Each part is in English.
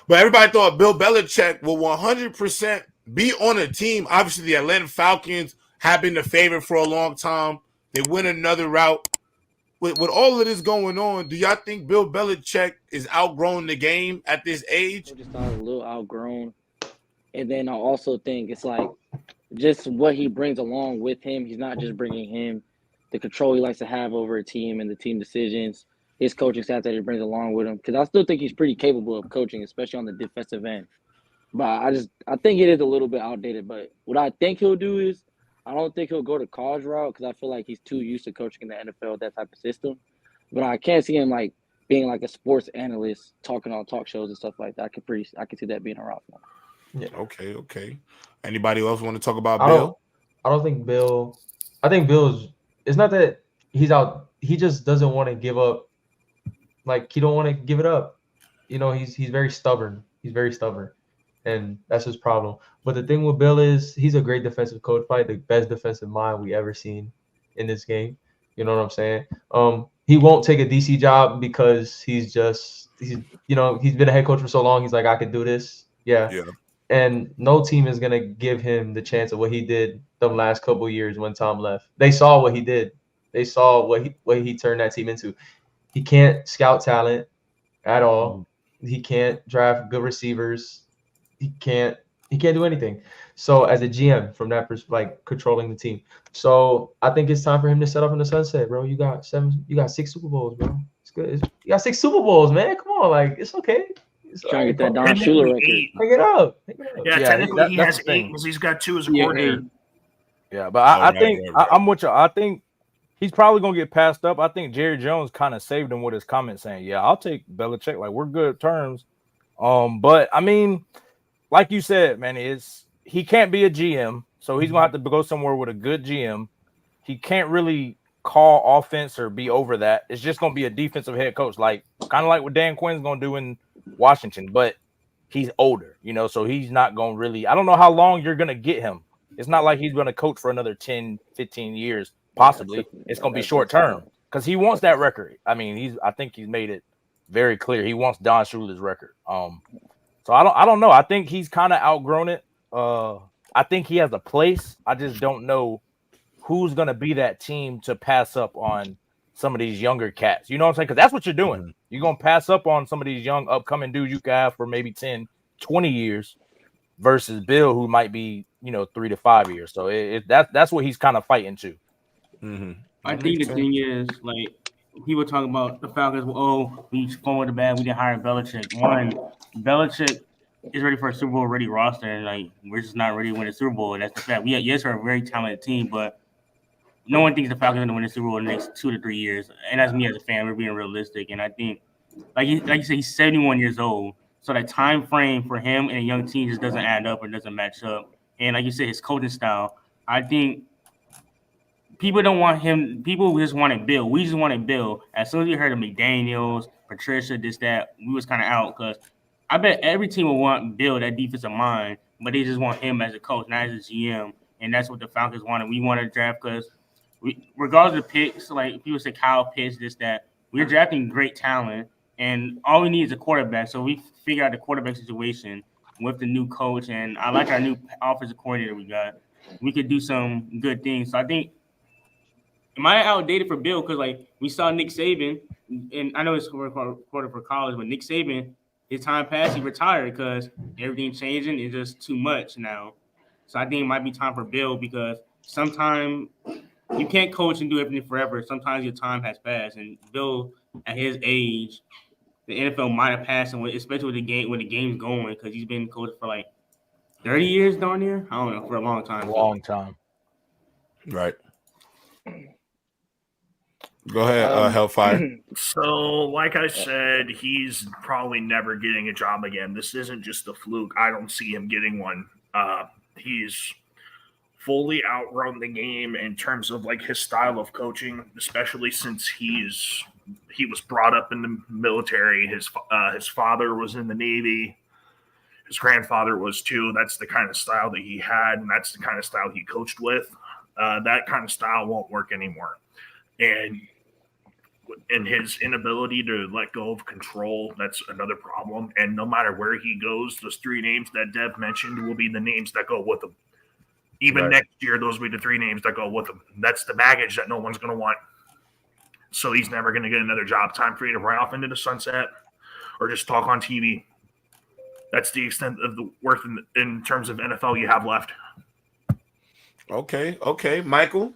But everybody thought Bill Belichick will 100% be on a team. Obviously, the Atlanta Falcons have been the favorite for a long time. They win another route. With all of this going on, do y'all think Bill Belichick is outgrown the game at this age? Just a little outgrown. And then I also think it's like just what he brings along with him. He's not just bringing him the control he likes to have over a team and the team decisions, his coaching staff that he brings along with him. Because I still think he's pretty capable of coaching, especially on the defensive end. But I think it is a little bit outdated. But what I think he'll do is I don't think he'll go the college route because I feel like he's too used to coaching in the NFL, that type of system. But I can't see him like being like a sports analyst talking on talk shows and stuff like that. I could see that being a route for him. Yeah. Okay. Anybody else want to talk about I Bill? don't think Bill. I think Bill's. It's not that he's out. He just doesn't want to give up. Like he don't want to give it up. You know, he's very stubborn. He's very stubborn, and that's his problem. But the thing with Bill is he's a great defensive coach, probably the best defensive mind we ever seen in this game. You know what I'm saying? He won't take a DC job because he's been a head coach for so long. He's like, I could do this. Yeah. And no team is gonna give him the chance of what he did the last couple of years when Tom left. They saw what he did. They saw what he turned that team into. He can't scout talent at all. He can't draft good receivers. He can't do anything. So as a GM, from that perspective, like controlling the team. So I think it's time for him to set off in the sunset, bro. You got 6 Super Bowls, bro. It's good. You got 6 Super Bowls, man. Come on, like it's okay. Trying to get that Don Shula record. Pick it up. Yeah, technically he has 8 because he's got 2 as a coordinator. Yeah, but I think I'm with you. I think he's probably gonna get passed up. I think Jerry Jones kind of saved him with his comment saying, "Yeah, I'll take Belichick. Like we're good terms." But I mean, like you said, man, he can't be a GM, so he's gonna have to go somewhere with a good GM. He can't really call offense or be over that. It's just gonna be a defensive head coach, like kind of like what Dan Quinn's gonna do in Washington, but he's older, so he's not going to really – I don't know how long you're going to get him. It's not like he's going to coach for another 10, 15 years, possibly. It's going to be short term because he wants that record. I mean, I think he's made it very clear. He wants Don Shula's record. So I don't know. I think he's kind of outgrown it. I think he has a place. I just don't know who's going to be that team to pass up on some of these younger cats. You know what I'm saying? Because that's what you're doing. You're going to pass up on some of these young upcoming dudes you can have for maybe 10, 20 years versus Bill, who might be, 3 to 5 years. So that's what he's kind of fighting to. Mm-hmm. I think the thing is, like, people talk about the Falcons, we forward the bad, we didn't hire Belichick. One, Belichick is ready for a Super Bowl ready roster, and, like, we're just not ready to win a Super Bowl, and that's the fact. We're a very talented team, but no one thinks the Falcons are going to win the Super Bowl in the next 2 to 3 years. And that's me as a fan. We're being realistic. And I think, like you said, he's 71 years old. So that time frame for him and a young team just doesn't add up or doesn't match up. And like you said, his coaching style, I think people don't want him. People just wanted Bill. We just wanted Bill. As soon as we heard of McDaniels, Patricia, this, that, we was kind of out because I bet every team will want Bill, that defensive mind, but they just want him as a coach, not as a GM. And that's what the Falcons wanted. We wanted to draft because regardless of picks, like people say Kyle Pitts, this, that, we're drafting great talent, and all we need is a quarterback. So we figure out the quarterback situation with the new coach, and I like our new offensive coordinator we got. We could do some good things. So I think, am I outdated for Bill? Because, like, we saw Nick Saban, and I know it's recorded for college, but Nick Saban, his time passed, he retired because everything changing is just too much now. So I think it might be time for Bill because sometimes you can't coach and do everything forever. Sometimes your time has passed, and Bill, at his age, the NFL might have passed him, especially with the game when the game's going, because he's been coaching for like 30 years, darn near. I don't know, for a long time. Right. Go ahead, Hellfire. So, like I said, he's probably never getting a job again. This isn't just a fluke. I don't see him getting one. He's fully outgrown the game in terms of like his style of coaching, especially since he was brought up in the military. His father was in the Navy. His grandfather was too. That's the kind of style that he had, and that's the kind of style he coached with. That kind of style won't work anymore. And and his inability to let go of control, that's another problem. And no matter where he goes, those 3 names that Dev mentioned will be the names that go with him. Even next year, those will be the 3 names that go with him. That's the baggage that no one's going to want. So he's never going to get another job. Time for you to ride off into the sunset or just talk on TV. That's the extent of the worth in terms of NFL you have left. Okay. Michael?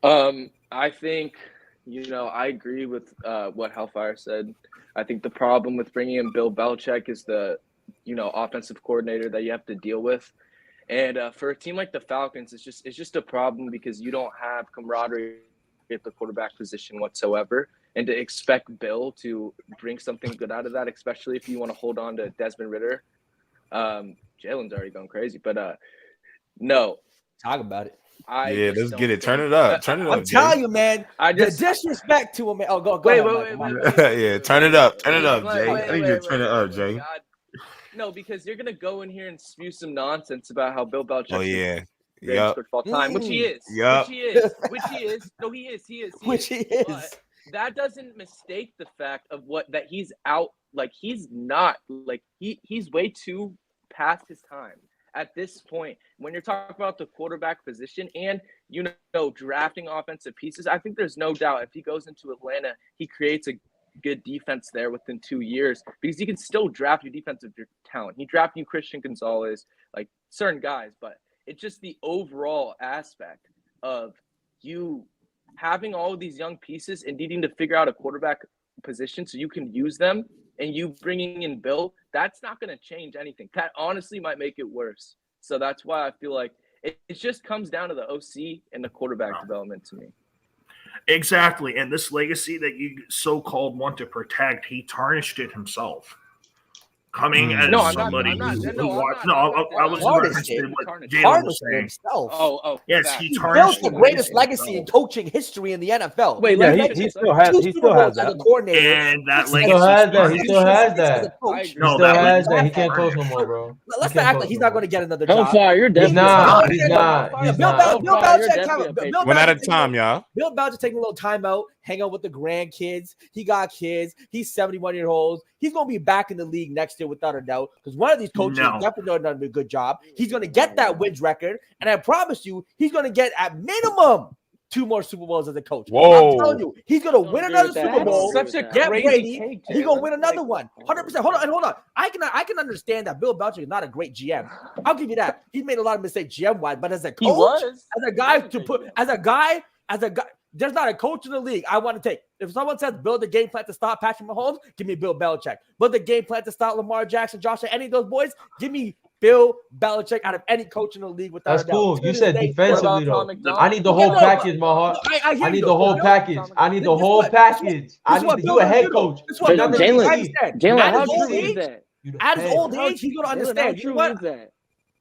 I think, I agree with what Hellfire said. I think the problem with bringing in Bill Belichick is the, offensive coordinator that you have to deal with. And for a team like the Falcons, it's just a problem because you don't have camaraderie at the quarterback position whatsoever. And to expect Bill to bring something good out of that, especially if you want to hold on to Desmond Ridder. Jalen's already going crazy, but no. Talk about it. Let's get it. Turn it up. I'm telling you, man. The disrespect to him, man. Oh, go ahead. Wait. Yeah, turn it up. Turn it up, Jay. I need you to turn it up, Jay. God. No, because you're gonna go in here and spew some nonsense about how Bill Belichick. Oh yeah. Greatest coach of all time, which he is. Yep. Which he is. No, he is. Which he is. But that doesn't mistake the fact of that he's out. Like he's not. Like he's way too past his time at this point. When you're talking about the quarterback position and drafting offensive pieces, I think there's no doubt if he goes into Atlanta, he creates a good defense there within 2 years because you can still draft your defensive talent. He drafted you Christian Gonzalez, like certain guys, but it's just the overall aspect of you having all of these young pieces and needing to figure out a quarterback position so you can use them, and you bringing in Bill, that's not going to change anything. That honestly might make it worse. So that's why I feel like it just comes down to the OC and the quarterback development to me. Exactly. And this legacy that you so-called want to protect, he tarnished it himself. Coming as somebody who watched. I was interested in what Jalen was saying. Himself. Yes, he tarnished built the greatest legacy in coaching history in the NFL. Wait, he still has that. As a coordinator, and that legacy. He still has that. He can't coach no more, bro. Let's not act like he's not going to get another job. Hellfire, you're definitely He's not. Bill Belichick. One at a time, y'all. Bill Belichick taking a little time out, hang out with the grandkids. He got kids. He's 71 years old. He's going to be back in the league next year without a doubt because one of these coaches is definitely done a good job. He's going to get that wins record, and I promise you, he's going to get at minimum 2 more Super Bowls as a coach. Whoa. I'm telling you, he's going to win another Super Bowl. Such a get crazy ready. take, He's going to win another one. 100%. Hold on. I can understand that Bill Belichick is not a great GM. I'll give you that. He's made a lot of mistakes GM-wise, but as a coach, as a guy, there's not a coach in the league I want to take. If someone says build a game plan to stop Patrick Mahomes, give me Bill Belichick. Build the game plan to stop Lamar Jackson, Josh, any of those boys, give me Bill Belichick out of any coach in the league without a doubt. That's cool. You said defensively, though. I need the whole package, my heart. I need the whole package. I need the whole package. I need you a head coach. Jalen, how true is that? At his old age, he's going to understand. You know what?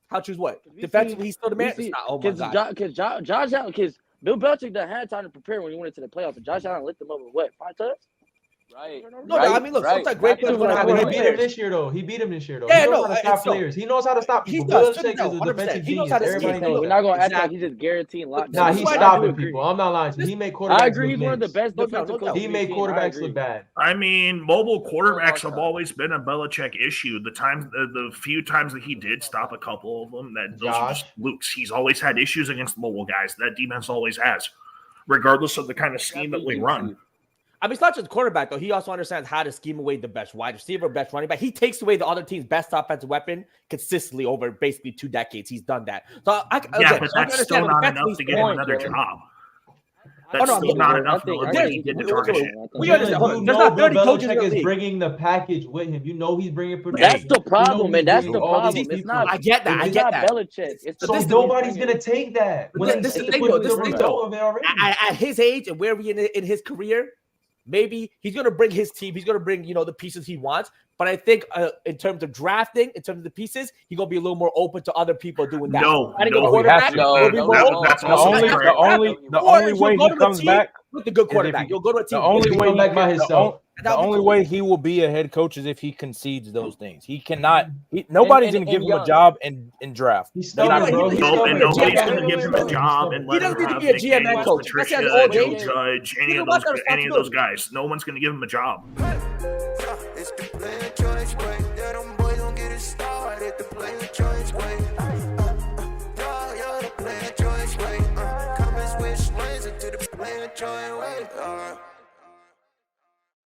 How true is what? Defensively, he's still the man. Oh my God. Because Josh Allen, because Bill Belichick had time to prepare when he went into the playoffs, and Josh Allen lit them up with 5 touchdowns? Right. No, I mean, look, sometimes great players going to have He beat him this year, though. He Yeah, knows how to stop players. He knows how to stop people. Bill Belichick is a defensive genius. Everybody knows We're not going to act like he's just guaranteeing lockdowns. Nah, he's stopping people. I'm not lying to you. He made quarterbacks I agree. He's one of the best defensive coaches. He made quarterbacks look bad. I mean, mobile quarterbacks have always been a Belichick issue. The few times that he did stop a couple of them, those are just flukes. He's always had issues against mobile guys. That defense always has, regardless of the kind of scheme that we run. I mean, it's not just quarterback, though. He also understands how to scheme away the best wide receiver, best running back. He takes away the other team's best offensive weapon consistently over basically 2 decades. He's done that. So but that's still not enough to get him another job. That's still not enough to he did the target. We understand. There's not 30 coaches in the league. Is bringing the package with him. You know he's bringing production. That's the problem, man. That's the problem. It's not. I get that. It's not Belichick. So nobody's gonna take that. This is the thing, though. At his age and where we in his career, maybe he's going to bring his team. He's going to bring, the pieces he wants. But I think in terms of drafting, in terms of the pieces, he's going to be a little more open to other people doing that. The only way he comes back with a good quarterback. You'll go to a team. The only way come back by himself. The only way he will be a head coach is if he concedes those things. He cannot. Nobody's going to give him a job in draft. He's stubborn, bro. And nobody's going to give him a job and He let him doesn't need to have be a GM and McDaniels, coach. Patricia, That's all Joe day. Judge, any He of don't want that those guys. No one's going to give him a job. It's the player choice way. Yeah, them boys don't get it started. The player choice way. Yeah, the player choice way. Come and switch lanes into the player choice way.